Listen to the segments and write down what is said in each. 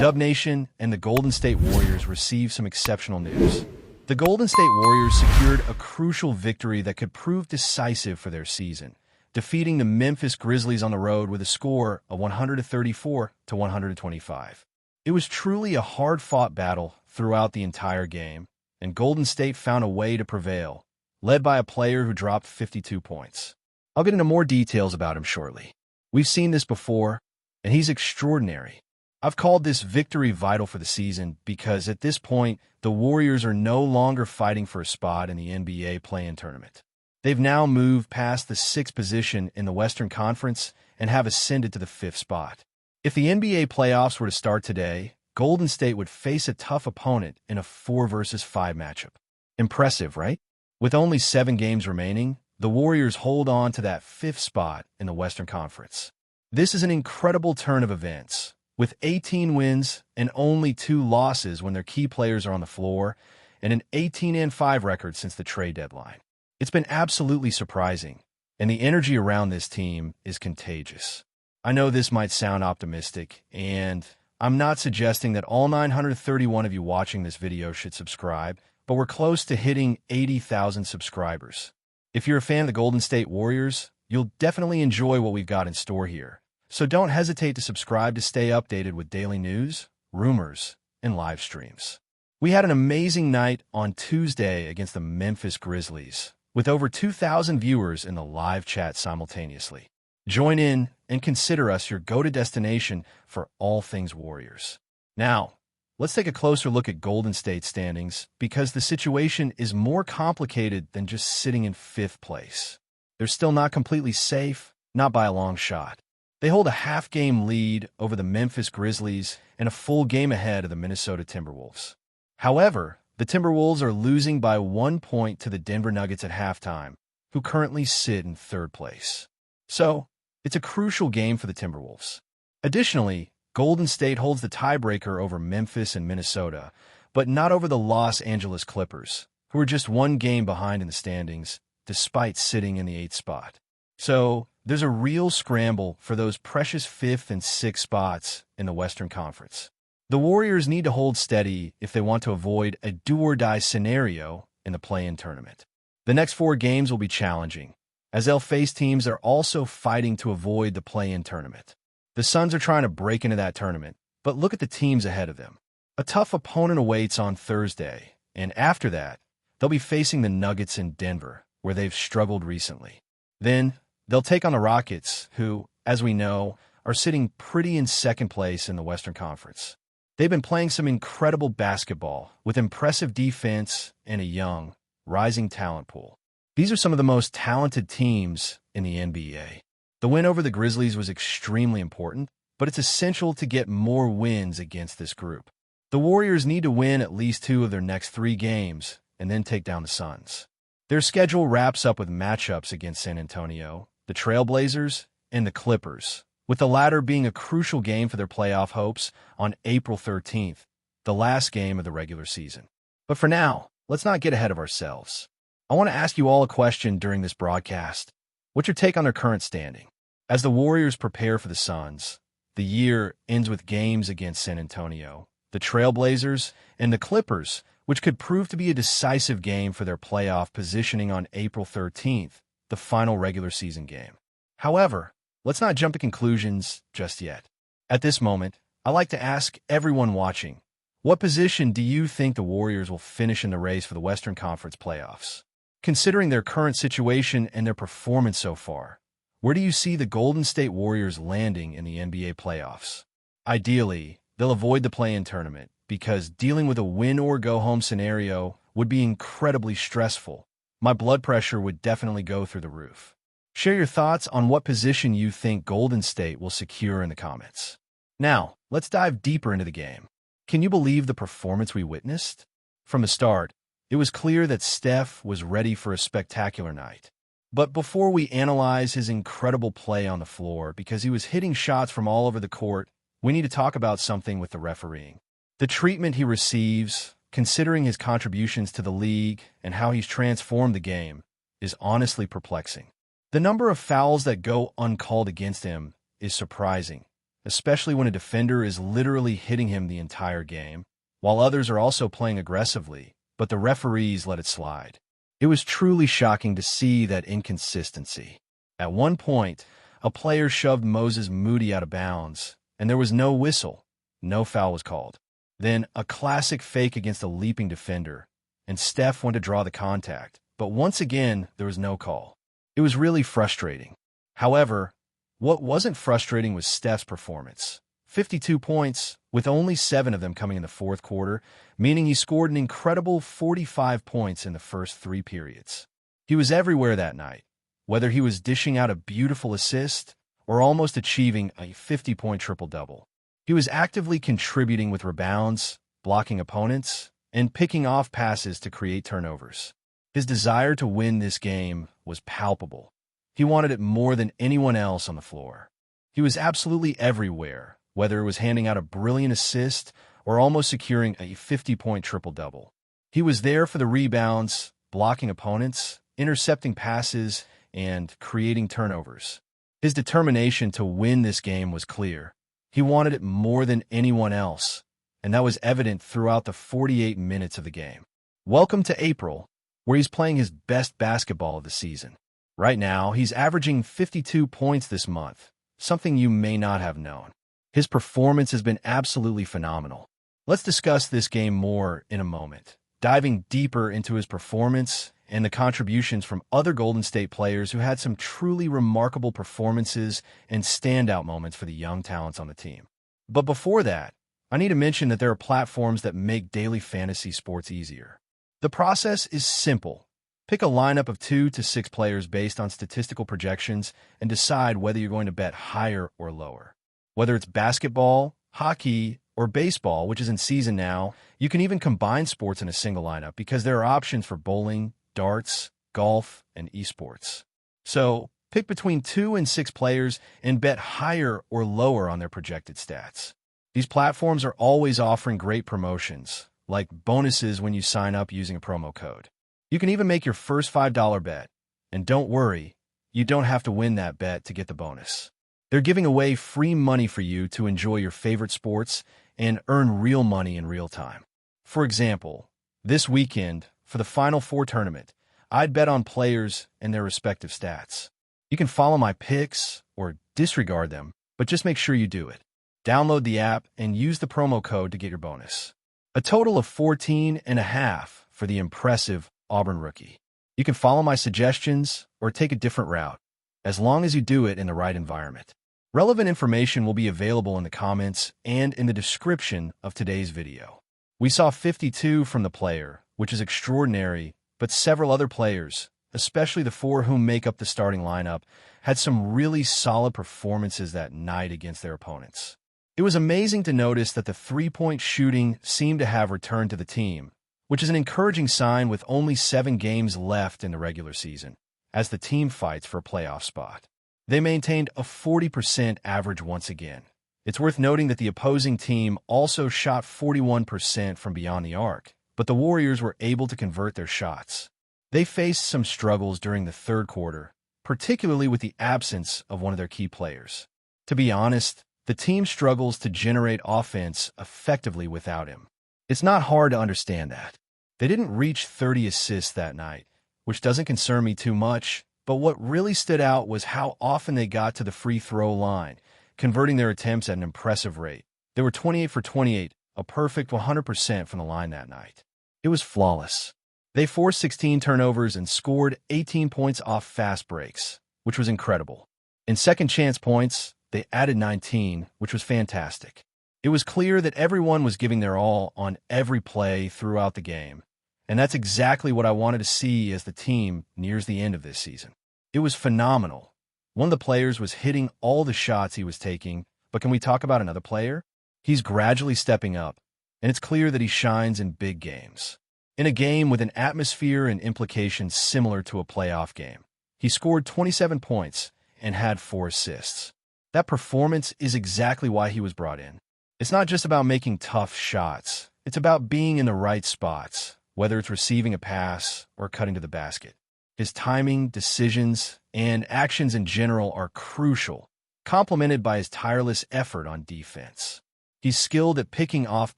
Dub Nation and the Golden State Warriors received some exceptional news. The Golden State Warriors secured a crucial victory that could prove decisive for their season, defeating the Memphis Grizzlies on the road with a score of 134-125. It was truly a hard-fought battle throughout the entire game, and Golden State found a way to prevail, led by a player who dropped 52 points. I'll get into more details about him shortly. We've seen this before, and he's extraordinary. I've called this victory vital for the season because at this point, the Warriors are no longer fighting for a spot in the NBA play-in tournament. They've now moved past the 6th position in the Western Conference and have ascended to the 5th spot. If the NBA playoffs were to start today, Golden State would face a tough opponent in a 4-versus-5 matchup. Impressive, right? With only 7 games remaining, the Warriors hold on to that 5th spot in the Western Conference. This is an incredible turn of events. With 18 wins and only 2 losses when their key players are on the floor, and an 18-5 record since the trade deadline. It's been absolutely surprising, and the energy around this team is contagious. I know this might sound optimistic, and I'm not suggesting that all 931 of you watching this video should subscribe, but we're close to hitting 80,000 subscribers. If you're a fan of the Golden State Warriors, you'll definitely enjoy what we've got in store here. So don't hesitate to subscribe to stay updated with daily news, rumors, and live streams. We had an amazing night on Tuesday against the Memphis Grizzlies, with over 2,000 viewers in the live chat simultaneously. Join in and consider us your go-to destination for all things Warriors. Now, let's take a closer look at Golden State's standings because the situation is more complicated than just sitting in 5th place. They're still not completely safe, not by a long shot. They hold a half-game lead over the Memphis Grizzlies and a full game ahead of the Minnesota Timberwolves. However, the Timberwolves are losing by 1 point to the Denver Nuggets at halftime, who currently sit in 3rd place. So, it's a crucial game for the Timberwolves. Additionally, Golden State holds the tiebreaker over Memphis and Minnesota, but not over the Los Angeles Clippers, who are just 1 game behind in the standings, despite sitting in the 8th spot. So, there's a real scramble for those precious 5th and 6th spots in the Western Conference. The Warriors need to hold steady if they want to avoid a do-or-die scenario in the play-in tournament. The next 4 games will be challenging, as they'll face teams that are also fighting to avoid the play-in tournament. The Suns are trying to break into that tournament, but look at the teams ahead of them. A tough opponent awaits on Thursday, and after that, they'll be facing the Nuggets in Denver, where they've struggled recently. Then, they'll take on the Rockets, who, as we know, are sitting pretty in 2nd place in the Western Conference. They've been playing some incredible basketball with impressive defense and a young, rising talent pool. These are some of the most talented teams in the NBA. The win over the Grizzlies was extremely important, but it's essential to get more wins against this group. The Warriors need to win at least 2 of their next 3 games and then take down the Suns. Their schedule wraps up with matchups against San Antonio, the Trailblazers, and the Clippers, with the latter being a crucial game for their playoff hopes on April 13th, the last game of the regular season. But for now, let's not get ahead of ourselves. I want to ask you all a question during this broadcast. What's your take on their current standing? As the Warriors prepare for the Suns, the year ends with games against San Antonio, the Trailblazers, and the Clippers, which could prove to be a decisive game for their playoff positioning on April 13th, the final regular season game. However, let's not jump to conclusions just yet. At this moment, I like to ask everyone watching, what position do you think the Warriors will finish in the race for the Western Conference playoffs? Considering their current situation and their performance so far, where do you see the Golden State Warriors landing in the NBA playoffs? Ideally, they'll avoid the play-in tournament because dealing with a win-or-go-home scenario would be incredibly stressful. My blood pressure would definitely go through the roof. Share your thoughts on what position you think Golden State will secure in the comments. Now, let's dive deeper into the game. Can you believe the performance we witnessed? From the start, it was clear that Steph was ready for a spectacular night. But before we analyze his incredible play on the floor, because he was hitting shots from all over the court, we need to talk about something with the refereeing. The treatment he receives, considering his contributions to the league and how he's transformed the game, is honestly perplexing. The number of fouls that go uncalled against him is surprising, especially when a defender is literally hitting him the entire game, while others are also playing aggressively, but the referees let it slide. It was truly shocking to see that inconsistency. At one point, a player shoved Moses Moody out of bounds, and there was no whistle. No foul was called. Then a classic fake against a leaping defender, and Steph went to draw the contact, but once again, there was no call. It was really frustrating. However, what wasn't frustrating was Steph's performance. 52 points, with only 7 of them coming in the fourth quarter, meaning he scored an incredible 45 points in the first 3 periods. He was everywhere that night, whether he was dishing out a beautiful assist or almost achieving a 50-point triple-double. He was actively contributing with rebounds, blocking opponents, and picking off passes to create turnovers. His desire to win this game was palpable. He wanted it more than anyone else on the floor. He was absolutely everywhere, whether it was handing out a brilliant assist or almost securing a 50-point triple-double. He was there for the rebounds, blocking opponents, intercepting passes, and creating turnovers. His determination to win this game was clear. He wanted it more than anyone else, and that was evident throughout the 48 minutes of the game. Welcome to April, where he's playing his best basketball of the season. Right now, he's averaging 52 points this month, something you may not have known. His performance has been absolutely phenomenal. Let's discuss this game more in a moment, diving deeper into his performance and the contributions from other Golden State players who had some truly remarkable performances and standout moments for the young talents on the team. But before that, I need to mention that there are platforms that make daily fantasy sports easier. The process is simple. Pick a lineup of 2 to 6 players based on statistical projections and decide whether you're going to bet higher or lower. Whether it's basketball, hockey, or baseball, which is in season now, you can even combine sports in a single lineup because there are options for bowling, darts, golf, and esports. So, pick between 2 and 6 players and bet higher or lower on their projected stats. These platforms are always offering great promotions, like bonuses when you sign up using a promo code. You can even make your first $5 bet. And don't worry, you don't have to win that bet to get the bonus. They're giving away free money for you to enjoy your favorite sports and earn real money in real time. For example, this weekend, for the Final Four tournament, I'd bet on players and their respective stats. You can follow my picks or disregard them, but just make sure you do it. Download the app and use the promo code to get your bonus. A total of 14.5 for the impressive Auburn rookie. You can follow my suggestions or take a different route, as long as you do it in the right environment. Relevant information will be available in the comments and in the description of today's video. We saw 52 from the player, which is extraordinary, but several other players, especially the 4 who make up the starting lineup, had some really solid performances that night against their opponents. It was amazing to notice that the three-point shooting seemed to have returned to the team, which is an encouraging sign with only 7 games left in the regular season, as the team fights for a playoff spot. They maintained a 40% average once again. It's worth noting that the opposing team also shot 41% from beyond the arc, but the Warriors were able to convert their shots. They faced some struggles during the third quarter, particularly with the absence of one of their key players. To be honest, the team struggles to generate offense effectively without him. It's not hard to understand that. They didn't reach 30 assists that night, which doesn't concern me too much, but what really stood out was how often they got to the free throw line, converting their attempts at an impressive rate. They were 28 for 28, a perfect 100% from the line that night. It was flawless. They forced 16 turnovers and scored 18 points off fast breaks, which was incredible. In second chance points, they added 19, which was fantastic. It was clear that everyone was giving their all on every play throughout the game, and that's exactly what I wanted to see as the team nears the end of this season. It was phenomenal. One of the players was hitting all the shots he was taking, but can we talk about another player? He's gradually stepping up, and it's clear that he shines in big games. In a game with an atmosphere and implications similar to a playoff game, he scored 27 points and had 4 assists. That performance is exactly why he was brought in. It's not just about making tough shots. It's about being in the right spots, whether it's receiving a pass or cutting to the basket. His timing, decisions, and actions in general are crucial, complemented by his tireless effort on defense. He's skilled at picking off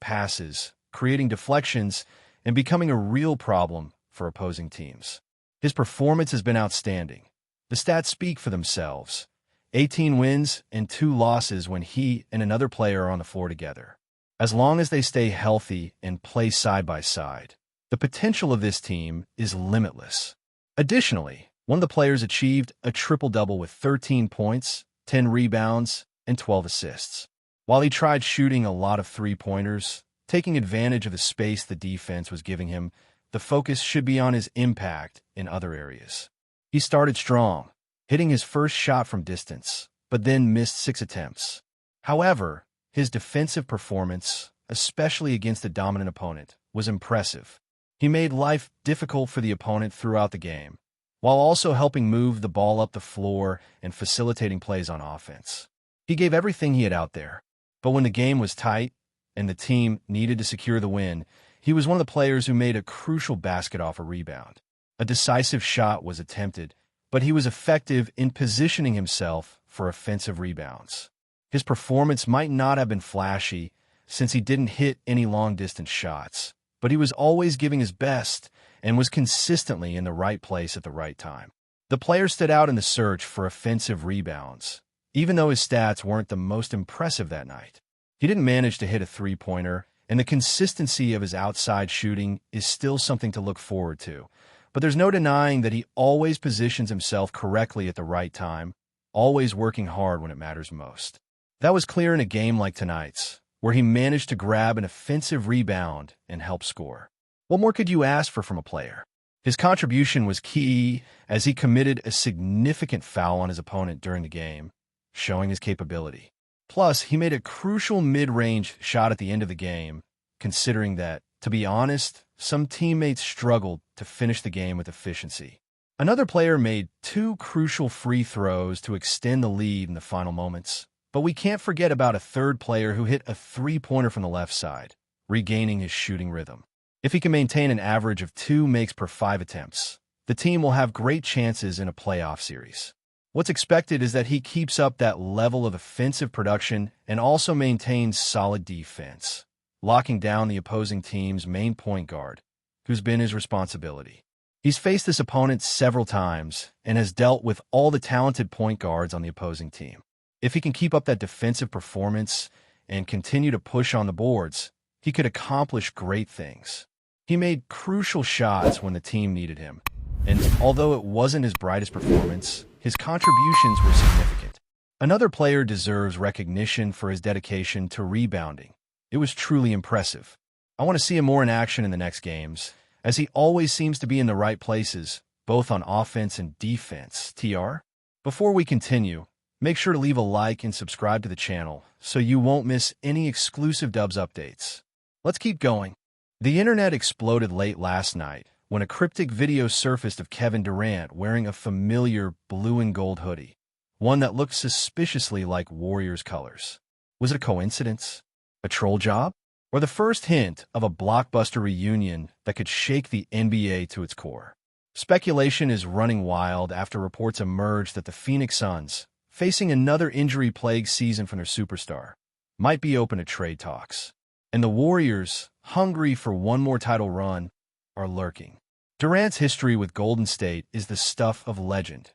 passes, creating deflections, and becoming a real problem for opposing teams. His performance has been outstanding. The stats speak for themselves. 18 wins and 2 losses when he and another player are on the floor together. As long as they stay healthy and play side by side, the potential of this team is limitless. Additionally, one of the players achieved a triple-double with 13 points, 10 rebounds, and 12 assists. While he tried shooting a lot of three-pointers, taking advantage of the space the defense was giving him, the focus should be on his impact in other areas. He started strong, hitting his first shot from distance, but then missed 6 attempts. However, his defensive performance, especially against a dominant opponent, was impressive. He made life difficult for the opponent throughout the game, while also helping move the ball up the floor and facilitating plays on offense. He gave everything he had out there, but when the game was tight and the team needed to secure the win, he was one of the players who made a crucial basket off a rebound. A decisive shot was attempted, but he was effective in positioning himself for offensive rebounds. His performance might not have been flashy since he didn't hit any long-distance shots, but he was always giving his best and was consistently in the right place at the right time. The player stood out in the search for offensive rebounds, even though his stats weren't the most impressive that night. He didn't manage to hit a three-pointer, and the consistency of his outside shooting is still something to look forward to. But there's no denying that he always positions himself correctly at the right time, always working hard when it matters most. That was clear in a game like tonight's, where he managed to grab an offensive rebound and help score. What more could you ask for from a player? His contribution was key as he committed a significant foul on his opponent during the game, showing his capability. Plus, he made a crucial mid-range shot at the end of the game, considering that, to be honest, some teammates struggled to finish the game with efficiency. Another player made 2 crucial free throws to extend the lead in the final moments, but we can't forget about a third player who hit a three-pointer from the left side, regaining his shooting rhythm. If he can maintain an average of 2 makes per 5 attempts, the team will have great chances in a playoff series. What's expected is that he keeps up that level of offensive production and also maintains solid defense, locking down the opposing team's main point guard, who's been his responsibility. He's faced this opponent several times and has dealt with all the talented point guards on the opposing team. If he can keep up that defensive performance and continue to push on the boards, he could accomplish great things. He made crucial shots when the team needed him, and although it wasn't his brightest performance, his contributions were significant. Another player deserves recognition for his dedication to rebounding. It was truly impressive. I want to see him more in action in the next games, as he always seems to be in the right places, both on offense and defense. TR? Before we continue, make sure to leave a like and subscribe to the channel so you won't miss any exclusive Dubs updates. Let's keep going. The internet exploded late last night when a cryptic video surfaced of Kevin Durant wearing a familiar blue and gold hoodie, one that looked suspiciously like Warriors colors. Was it a coincidence? A troll job? Or the first hint of a blockbuster reunion that could shake the NBA to its core? Speculation is running wild after reports emerged that the Phoenix Suns, facing another injury-plagued season from their superstar, might be open to trade talks. And the Warriors, hungry for one more title run, are lurking. Durant's history with Golden State is the stuff of legend.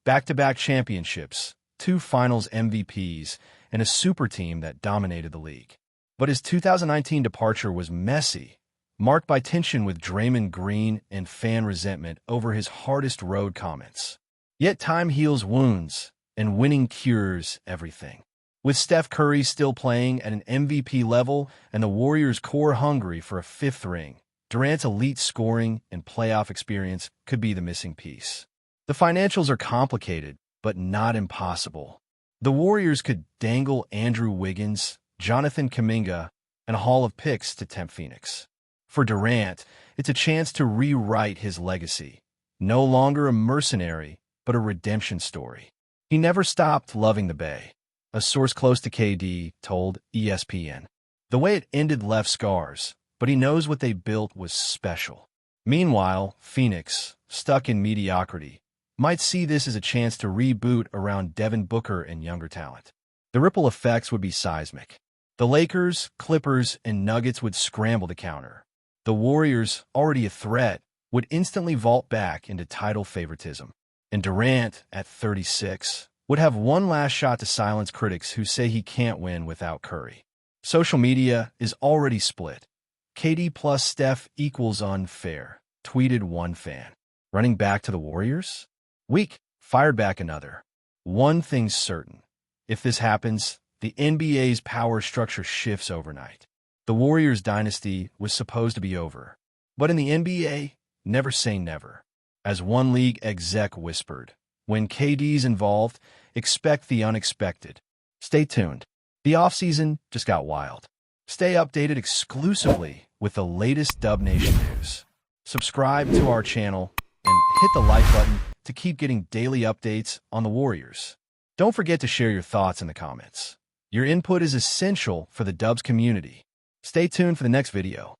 Back-to-back championships, 2 finals MVPs, and a super team that dominated the league. But his 2019 departure was messy, marked by tension with Draymond Green and fan resentment over his hardest road comments. Yet time heals wounds, and winning cures everything. With Steph Curry still playing at an MVP level and the Warriors' core hungry for a 5th ring, Durant's elite scoring and playoff experience could be the missing piece. The financials are complicated, but not impossible. The Warriors could dangle Andrew Wiggins, Jonathan Kuminga, and a haul of picks to tempt Phoenix. For Durant, it's a chance to rewrite his legacy. No longer a mercenary, but a redemption story. He never stopped loving the Bay, a source close to KD told ESPN. The way it ended left scars, but he knows what they built was special. Meanwhile, Phoenix, stuck in mediocrity, might see this as a chance to reboot around Devin Booker and younger talent. The ripple effects would be seismic. The Lakers, Clippers, and Nuggets would scramble to counter. The Warriors, already a threat, would instantly vault back into title favoritism. And Durant, at 36, would have one last shot to silence critics who say he can't win without Curry. Social media is already split. KD plus Steph equals unfair, tweeted one fan. Running back to the Warriors? Weak, fired back another. One thing's certain. If this happens, the NBA's power structure shifts overnight. The Warriors' dynasty was supposed to be over. But in the NBA, never say never. As one league exec whispered, when KD's involved, expect the unexpected. Stay tuned. The offseason just got wild. Stay updated exclusively with the latest Dub Nation news. Subscribe to our channel and hit the like button to keep getting daily updates on the Warriors. Don't forget to share your thoughts in the comments. Your input is essential for the Dubs community. Stay tuned for the next video.